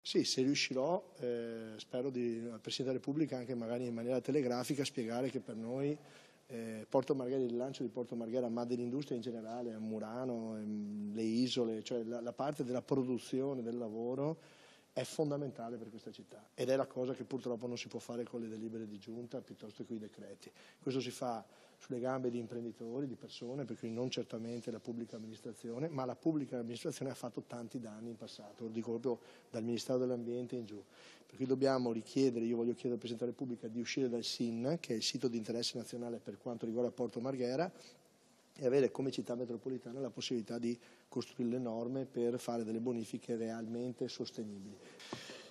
Sì, se riuscirò, spero al Presidente della Repubblica, anche magari in maniera telegrafica, spiegare che per noi Porto Marghera, il lancio di Porto Marghera, ma dell'industria in generale, a Murano, le isole, cioè la parte della produzione, del lavoro, è fondamentale per questa città ed è la cosa che purtroppo non si può fare con le delibere di giunta piuttosto che con i decreti. Questo si fa sulle gambe di imprenditori, di persone, per cui non certamente la pubblica amministrazione, ma la pubblica amministrazione ha fatto tanti danni in passato, lo dico proprio dal Ministero dell'Ambiente in giù. Per cui dobbiamo richiedere, io voglio chiedere al Presidente della Repubblica di uscire dal SIN, che è il sito di interesse nazionale per quanto riguarda Porto Marghera, e avere come città metropolitana la possibilità di costruire le norme per fare delle bonifiche realmente sostenibili.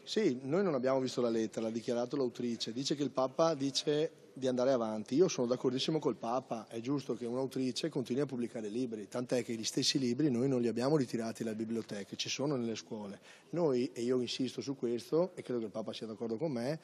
Sì, noi non abbiamo visto la lettera, l'ha dichiarato l'autrice, dice che il Papa dice di andare avanti. Io sono d'accordissimo col Papa, è giusto che un'autrice continui a pubblicare libri, tant'è che gli stessi libri noi non li abbiamo ritirati dalle biblioteche, ci sono nelle scuole. Noi, e io insisto su questo, e credo che il Papa sia d'accordo con me,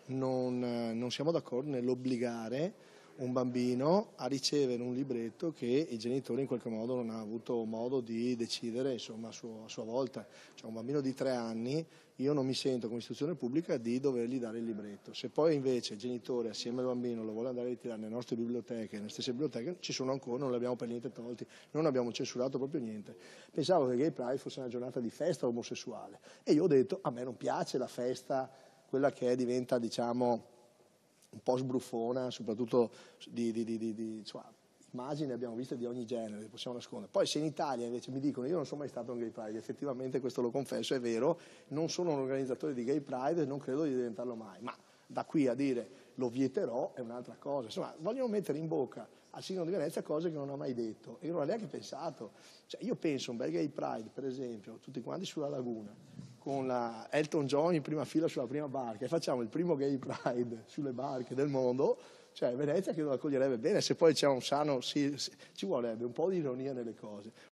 non siamo d'accordo nell'obbligare un bambino a ricevere un libretto che i genitori in qualche modo non hanno avuto modo di decidere, insomma, a sua volta. Cioè un bambino di 3 anni, io non mi sento come istituzione pubblica di dovergli dare il libretto. Se poi invece il genitore assieme al bambino lo vuole andare a ritirare nelle nostre biblioteche, nelle stesse biblioteche, ci sono ancora, non li abbiamo per niente tolti, non abbiamo censurato proprio niente. Pensavo che Gay Pride fosse una giornata di festa omosessuale e io ho detto a me non piace la festa, quella che diventa, diciamo, un po' sbruffona, soprattutto insomma, immagini abbiamo viste di ogni genere, possiamo nascondere. Poi se in Italia invece mi dicono, io non sono mai stato a un Gay Pride, effettivamente questo lo confesso, è vero, non sono un organizzatore di Gay Pride e non credo di diventarlo mai, ma da qui a dire lo vieterò è un'altra cosa. Insomma, vogliono mettere in bocca al Sindaco di Venezia cose che non ha mai detto e non ha neanche pensato. Cioè, io penso un bel Gay Pride, per esempio, tutti quanti sulla laguna, con la Elton John in prima fila sulla prima barca e facciamo il primo Gay Pride sulle barche del mondo, cioè Venezia che lo accoglierebbe bene, se poi c'è un sano, ci vorrebbe un po' di ironia nelle cose.